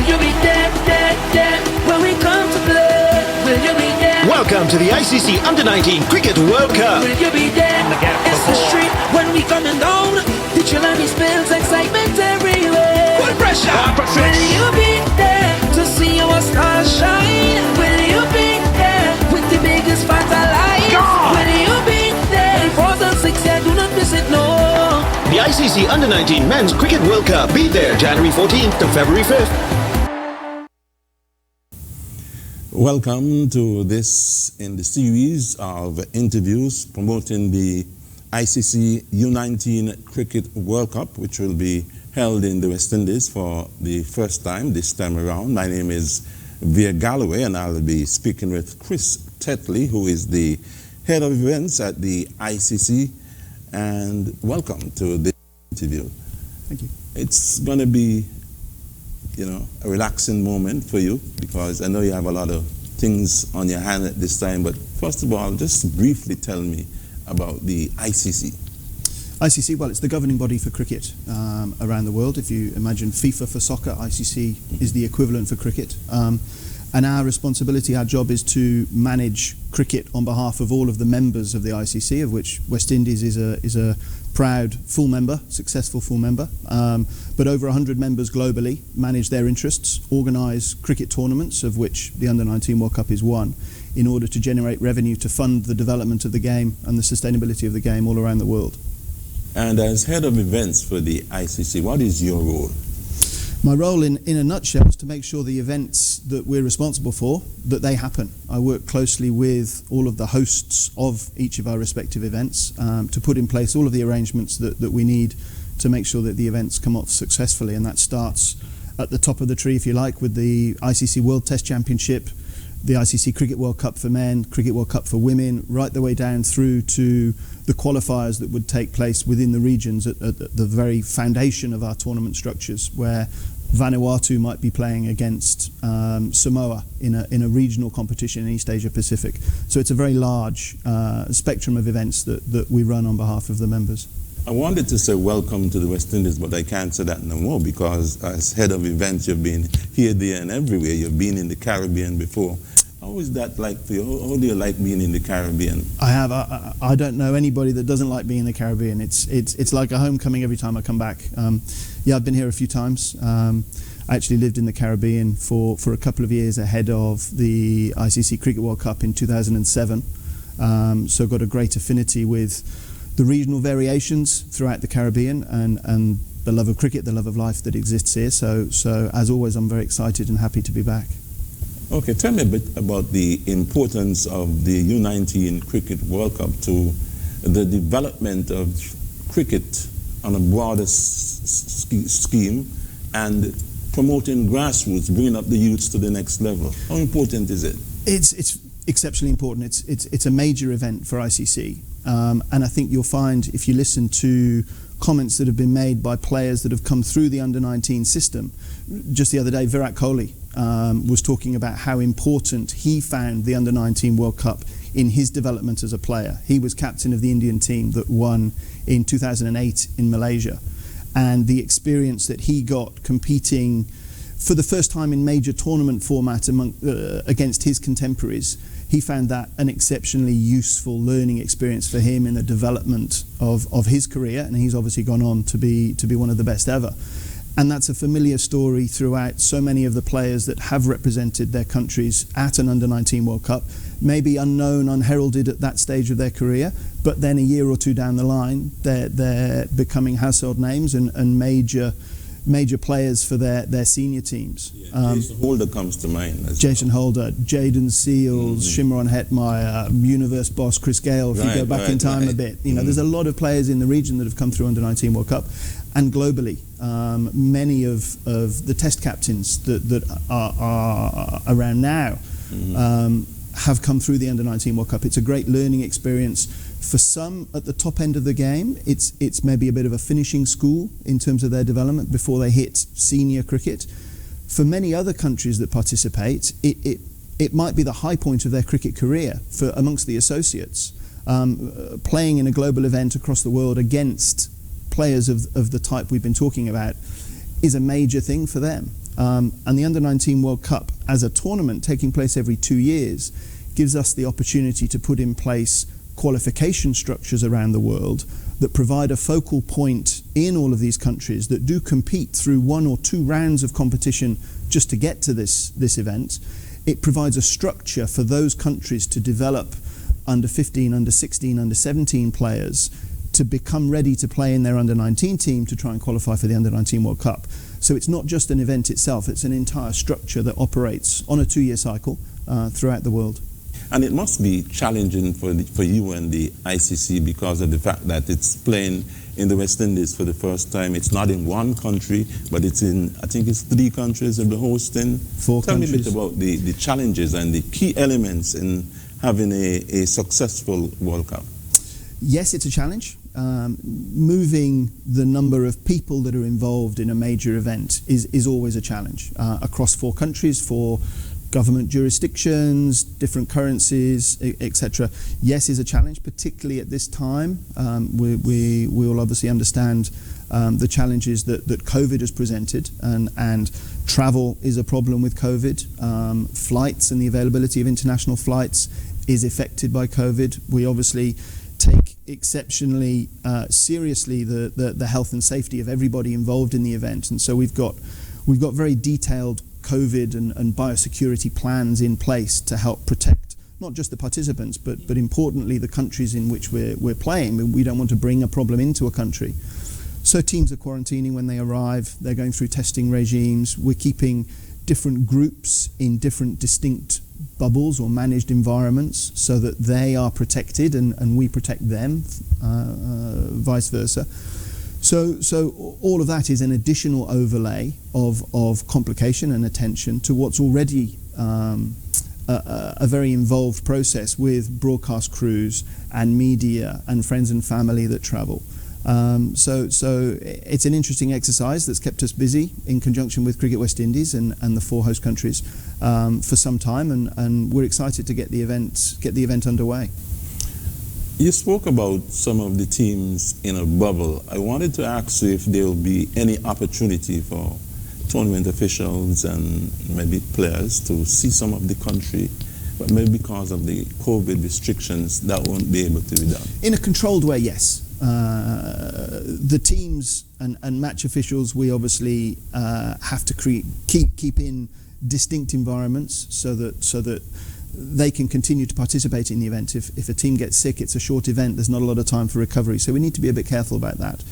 Will you be there, there, there when we come to play? Will you be there? Welcome to the ICC Under-19 Cricket World Cup. Will you be there? It's the street when we coming down. The Chilani spills excitement everywhere. Full pressure. Will you be there to see our stars shine? Will you be there with the biggest spotlight? Will you be there? 4th and 6th, yeah, do not miss it, no. The ICC Under-19 Men's Cricket World Cup. Be there January 14th to February 5th. Welcome to this in the series of interviews promoting the ICC U19 Cricket World Cup, which will be held in the West Indies for the first time this time around. My name is Via Galloway, and I'll be speaking with Chris Tetley, who is the head of events at the ICC. And welcome to this interview. Thank you. It's going to be, a relaxing moment for you, because I know you have a lot of things on your hand at this time. But first of all, just briefly tell me about the ICC. ICC, well, it's the governing body for cricket around the world. If you imagine FIFA for soccer, ICC is the equivalent for cricket. And our responsibility, our job is to manage cricket on behalf of all of the members of the ICC, of which West Indies is a proud full member, successful full member. But over 100 members globally manage their interests, organise cricket tournaments, of which the Under-19 World Cup is one, in order to generate revenue to fund the development of the game and the sustainability of the game all around the world. And as head of events for the ICC, what is your role? My role in a nutshell is to make sure the events that we're responsible for, that they happen. I work closely with all of the hosts of each of our respective events to put in place all of the arrangements that we need to make sure that the events come off successfully. And that starts at the top of the tree, if you like, with the ICC World Test Championship, the ICC Cricket World Cup for men, Cricket World Cup for women, right the way down through to the qualifiers that would take place within the regions at the very foundation of our tournament structures, where Vanuatu might be playing against Samoa in a regional competition in East Asia Pacific. So it's a very large spectrum of events that we run on behalf of the members. I wanted to say welcome to the West Indies, but I can't say that no more, because as head of events, you've been here, there, and everywhere. You've been in the Caribbean before. How is that like for you? How do you like being in the Caribbean? I don't know anybody that doesn't like being in the Caribbean. It's like a homecoming every time I come back. I've been here a few times. I actually lived in the Caribbean for a couple of years ahead of the ICC Cricket World Cup in 2007. So got a great affinity with the regional variations throughout the Caribbean and the love of cricket, the love of life that exists here. So as always, I'm very excited and happy to be back. Okay, tell me a bit about the importance of the U19 Cricket World Cup to the development of cricket on a broader scheme and promoting grassroots, bringing up the youths to the next level. How important is it? It's exceptionally important. It's a major event for ICC. And I think you'll find, if you listen to comments that have been made by players that have come through the Under-19 system, just the other day, Virat Kohli was talking about how important he found the Under-19 World Cup in his development as a player. He was captain of the Indian team that won in 2008 in Malaysia. And the experience that he got competing for the first time in major tournament format against his contemporaries, he found that an exceptionally useful learning experience for him in the development of his career, and he's obviously gone on to be one of the best ever. And that's a familiar story throughout so many of the players that have represented their countries at an Under-19 World Cup, maybe unknown, unheralded at that stage of their career, but then a year or two down the line, they're becoming household names and major players for their senior teams. Yeah, Jason Holder comes to mind. Jason Holder, Jaden Seals, Shimron Hetmeyer, Universe boss Chris Gale, if you go back in time a bit. There's a lot of players in the region that have come through Under-19 World Cup. And globally, many of the test captains that are around now have come through the Under-19 World Cup. It's a great learning experience. For some at the top end of the game, it's maybe a bit of a finishing school in terms of their development before they hit senior cricket. For many other countries that participate, it might be the high point of their cricket career for amongst the associates. Playing in a global event across the world against players of the type we've been talking about is a major thing for them. And the Under-19 World Cup as a tournament taking place every 2 years gives us the opportunity to put in place qualification structures around the world that provide a focal point in all of these countries that do compete through 1 or 2 rounds of competition just to get to this event. It provides a structure for those countries to develop under 15, under 16, under 17 players to become ready to play in their under-19 team to try and qualify for the Under-19 World Cup. So it's not just an event itself, it's an entire structure that operates on a 2-year cycle throughout the world. And it must be challenging for you and the ICC because of the fact that it's playing in the West Indies for the first time. It's not in one country, but it's in, I think it's 3 countries of the hosting. 4 Tell countries. me a bit about the challenges and the key elements in having a successful World Cup. Yes, it's a challenge. Moving the number of people that are involved in a major event is always a challenge. Across 4 countries, 4 government jurisdictions, different currencies, etc. Yes, is a challenge, particularly at this time. We will obviously understand the challenges that COVID has presented, and travel is a problem with COVID. Flights and the availability of international flights is affected by COVID. We obviously take exceptionally seriously the health and safety of everybody involved in the event, and so we've got very detailed COVID and biosecurity plans in place to help protect not just the participants, but importantly the countries in which we're playing. We don't want to bring a problem into a country. So teams are quarantining when they arrive, they're going through testing regimes, we're keeping different groups in different distinct bubbles or managed environments so that they are protected and we protect them, vice versa. So all of that is an additional overlay of complication and attention to what's already a very involved process with broadcast crews and media and friends and family that travel. So it's an interesting exercise that's kept us busy in conjunction with Cricket West Indies and the 4 host countries for some time, and we're excited to get the event underway. You spoke about some of the teams in a bubble. I wanted to ask you if there will be any opportunity for tournament officials and maybe players to see some of the country, but maybe because of the COVID restrictions that won't be able to be done. In a controlled way, yes. The teams and match officials, we obviously have to keep in distinct environments so that they can continue to participate in the event. If a team gets sick, it's a short event, there's not a lot of time for recovery, so we need to be a bit careful about that.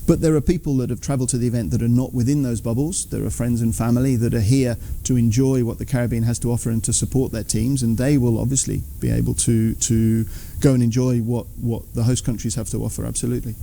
But there are people that have travelled to the event that are not within those bubbles. There are friends and family that are here to enjoy what the Caribbean has to offer and to support their teams, and they will obviously be able to go and enjoy what the host countries have to offer, absolutely.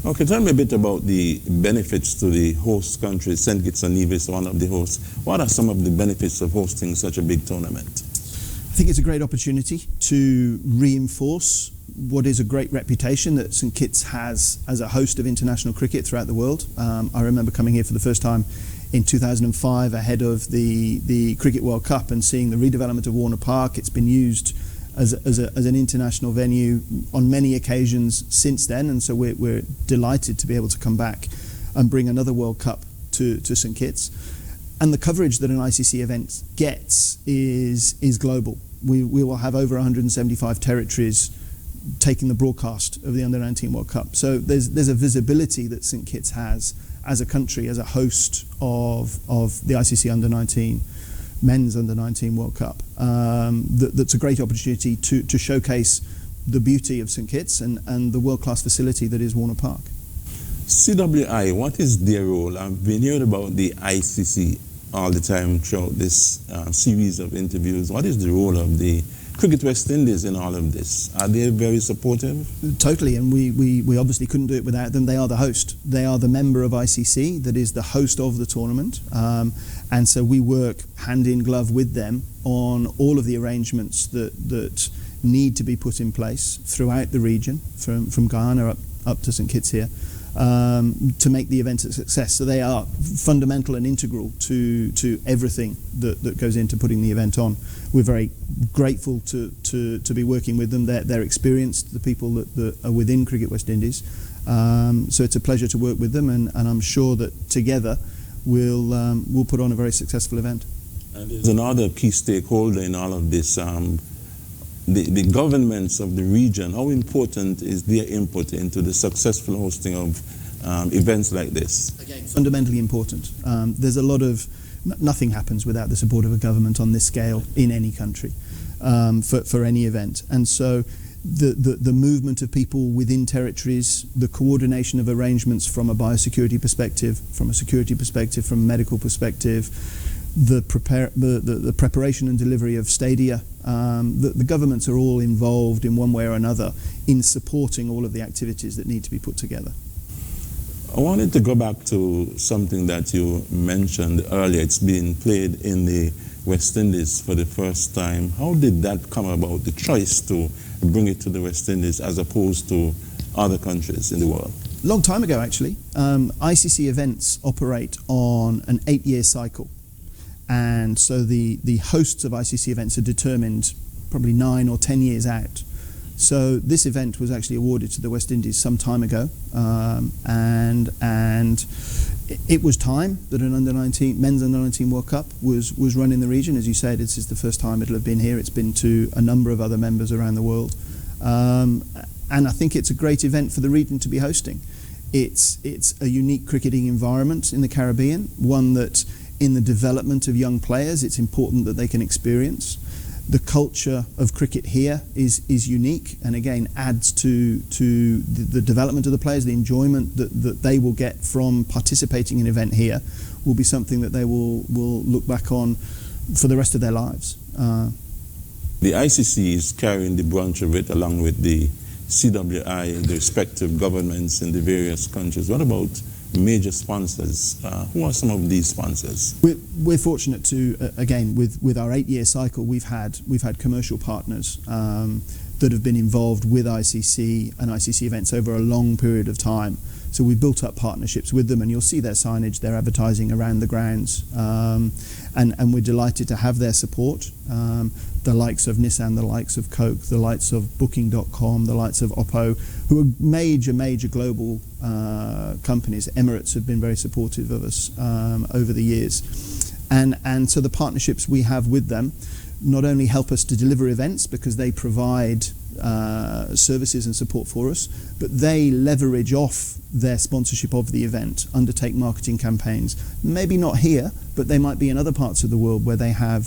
Okay, tell me a bit about the benefits to the host country. St. Kitts and Nevis, one of the hosts. What are some of the benefits of hosting such a big tournament? I think it's a great opportunity to reinforce what is a great reputation that St. Kitts has as a host of international cricket throughout the world. I remember coming here for the first time in 2005 ahead of the Cricket World Cup and seeing the redevelopment of Warner Park. It's been used as an international venue on many occasions since then, and so we're delighted to be able to come back and bring another World Cup to St. Kitts. And the coverage that an ICC event gets is global. We will have over 175 territories taking the broadcast of the Under-19 World Cup. So there's a visibility that St. Kitts has as a country, as a host of the ICC Under-19, Men's Under-19 World Cup. That's a great opportunity to showcase the beauty of St. Kitts and the world-class facility that is Warner Park. CWI, what is their role? I've been hearing about the ICC all the time throughout this series of interviews. What is the role of the Cricket West Indies in all of this? Are they very supportive? Totally, and we obviously couldn't do it without them. They are the host. They are the member of ICC that is the host of the tournament, and so we work hand in glove with them on all of the arrangements that need to be put in place throughout the region, from Guyana up to St. Kitts here, to make the event a success. So they are fundamental and integral to everything that goes into putting the event on. We're very grateful to be working with them. They're experienced, the people that are within Cricket West Indies. So it's a pleasure to work with them, and I'm sure that together we'll put on a very successful event. And there's another key stakeholder in all of this, the governments of the region. How important is their input into the successful hosting of events like this? Again, fundamentally important. There's a lot of, nothing happens without the support of a government on this scale in any country for any event. And so the movement of people within territories, the coordination of arrangements from a biosecurity perspective, from a security perspective, from a medical perspective, the preparation and delivery of stadia, the governments are all involved in one way or another in supporting all of the activities that need to be put together. I wanted to go back to something that you mentioned earlier. It's being played in the West Indies for the first time. How did that come about, the choice to bring it to the West Indies as opposed to other countries in the world? Long time ago, actually. ICC events operate on an 8-year cycle. And so the hosts of ICC events are determined probably 9 or 10 years out. So this event was actually awarded to the West Indies some time ago, and it was time that an men's under-19 World Cup was run in the region. As you said, this is the first time it'll have been here. It's been to a number of other members around the world, and I think it's a great event for the region to be hosting. It's a unique cricketing environment in the Caribbean, one that in the development of young players, it's important that they can experience. The culture of cricket here is unique, and again adds to the development of the players. The enjoyment that they will get from participating in an event here will be something that they will look back on for the rest of their lives. The ICC is carrying the brunt of it along with the CWI, the respective governments in the various countries. What about major sponsors? Who are some of these sponsors? We're fortunate to, again, with our 8-year cycle, we've had commercial partners that have been involved with ICC and ICC events over a long period of time. So we've built up partnerships with them, and you'll see their signage, their advertising around the grounds, and we're delighted to have their support. The likes of Nissan, the likes of Coke, the likes of Booking.com, the likes of Oppo, who are major global companies. Emirates have been very supportive of us over the years. And so the partnerships we have with them not only help us to deliver events because they provide services and support for us, but they leverage off their sponsorship of the event, undertake marketing campaigns. Maybe not here, but they might be in other parts of the world where they have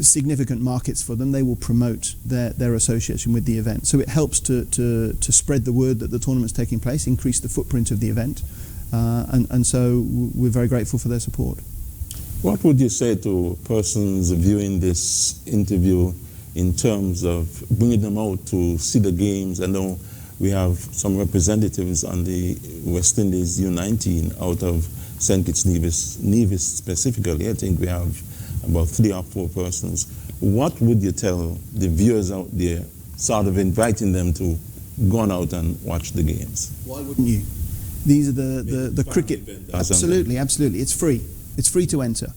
significant markets for them. They will promote their association with the event. So it helps to spread the word that the tournament's taking place, increase the footprint of the event, and so we're very grateful for their support. What would you say to persons viewing this interview in terms of bringing them out to see the games? I know we have some representatives on the West Indies U19 out of St. Kitts Nevis specifically. I think we have about 3 or 4 persons. What would you tell the viewers out there, sort of inviting them to go on out and watch the games? Why wouldn't you? These are the cricket. Absolutely. It's free. It's free to enter.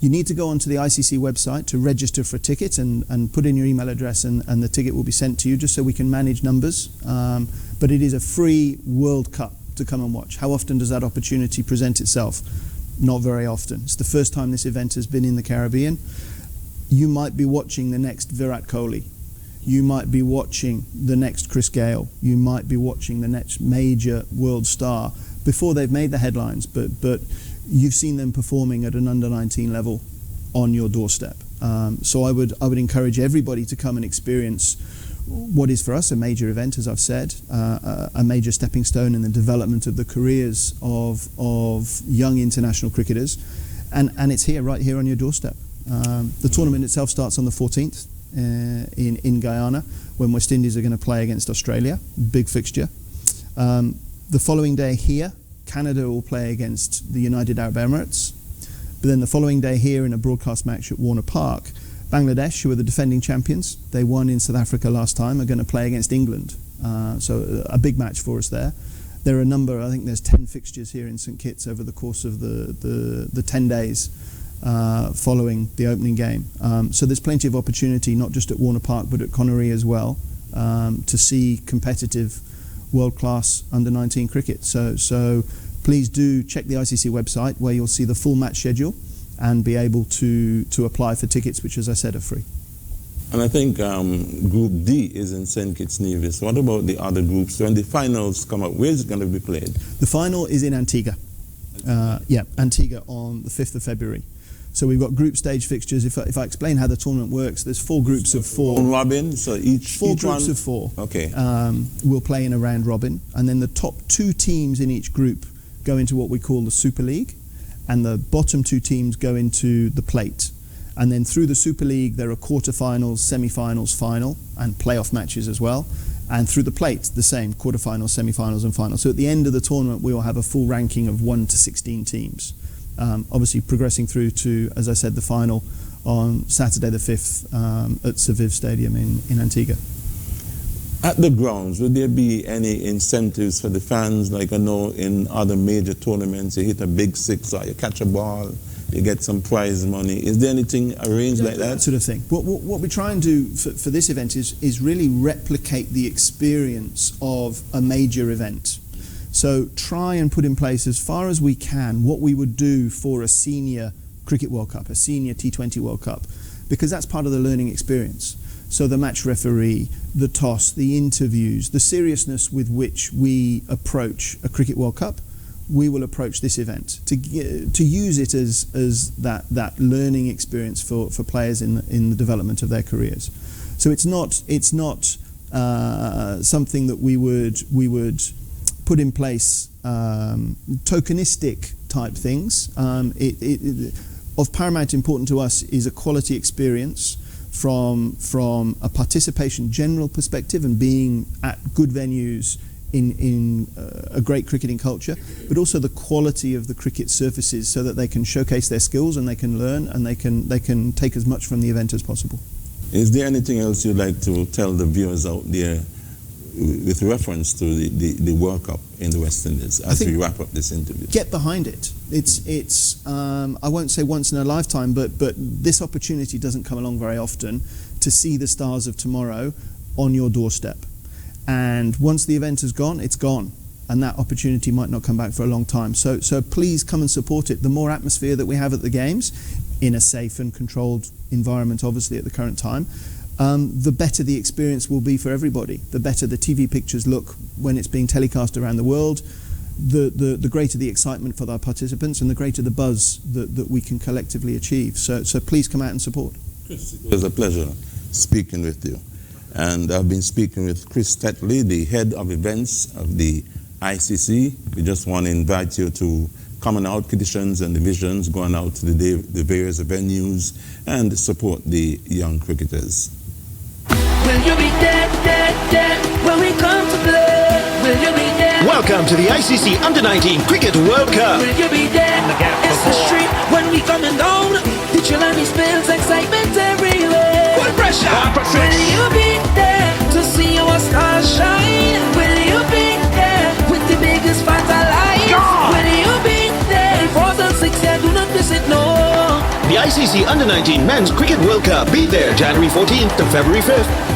You need to go onto the ICC website to register for a ticket and put in your email address, and the ticket will be sent to you just so we can manage numbers. But it is a free World Cup to come and watch. How often does that opportunity present itself? Not very often. It's the first time this event has been in the Caribbean. You might be watching the next Virat Kohli. You might be watching the next Chris Gayle. You might be watching the next major world star before they've made the headlines, but you've seen them performing at an under-19 level on your doorstep. So I would encourage everybody to come and experience what is for us a major event, as I've said, a major stepping stone in the development of the careers of young international cricketers, and it's right here on your doorstep. The tournament itself starts on the 14th in Guyana, when West Indies are going to play against Australia, big fixture. The following day here, Canada will play against the United Arab Emirates. But then the following day here in a broadcast match at Warner Park, Bangladesh, who are the defending champions, they won in South Africa last time, are going to play against England. So a big match for us there. There are a number, I think there's 10 fixtures here in St. Kitts over the course of the 10 days following the opening game. So there's plenty of opportunity, not just at Warner Park, but at Connery as well, to see competitive world-class under-19 cricket. So please do check the ICC website where you'll see the full match schedule and be able to apply for tickets, which, as I said, are free. And I think Group D is in St. Kitts Nevis. What about the other groups? When the finals come up, where is it going to be played? The final is in Antigua. Antigua on the 5th of February. So we've got group stage fixtures. If I explain how the tournament works, there's 4 groups of 4. On robin, so each groups one? of 4. Okay. Will play in a round robin, and then the top 2 teams in each group go into what we call the Super League, and the bottom 2 teams go into the plate. And then through the Super League, there are quarterfinals, semi-finals, final, and playoff matches as well. And through the plate, the same, quarterfinals, semi-finals, and final. So at the end of the tournament, we will have a full ranking of 1 to 16 teams. Obviously progressing through to, as I said, the final on Saturday the 5th at Saviv Stadium in Antigua. At the grounds, would there be any incentives for the fans? Like I know in other major tournaments, you hit a big 6 or you catch a ball, you get some prize money. Is there anything arranged like that? That sort of thing. What we try and do for this event is really replicate the experience of a major event. So try and put in place as far as we can what we would do for a senior Cricket World Cup, a senior T20 World Cup, because that's part of the learning experience. So the match referee, the toss, the interviews, the seriousness with which we approach a Cricket World Cup, we will approach this event to use it as that learning experience for players in the development of their careers. So it's not something that we would put in place tokenistic type things. Of paramount importance to us is a quality experience from a participation general perspective and being at good venues in a great cricketing culture, but also the quality of the cricket surfaces so that they can showcase their skills and they can learn and they can take as much from the event as possible. Is there anything else you'd like to tell the viewers out there with reference to the World Cup in the West Indies as we wrap up this interview? Get behind it. It's I won't say once in a lifetime, but this opportunity doesn't come along very often to see the stars of tomorrow on your doorstep. And once the event is gone, it's gone. And that opportunity might not come back for a long time. So please come and support it. The more atmosphere that we have at the Games, in a safe and controlled environment, obviously, at the current time, the better the experience will be for everybody. The better the TV pictures look when it's being telecast around the world, the greater the excitement for our participants and the greater the buzz that we can collectively achieve. So please come out and support. Chris, it was a pleasure speaking with you. And I've been speaking with Chris Tetley, the head of events of the ICC. We just want to invite you to come on out, petitions and divisions, going out to the various venues and support the young cricketers. Will you be there when we come to play? Will you be there? Welcome to the ICC Under-19 Cricket World Cup. Will you be there? It's the street when we coming down. The Chilani spills excitement everywhere. Full pressure. Will you be there to see our stars shine? Will you be there with the biggest fans alive? Will you be there? 4th and 6th, yeah, do not miss it, no. The ICC Under-19 Men's Cricket World Cup. Be there January 14th to February 5th.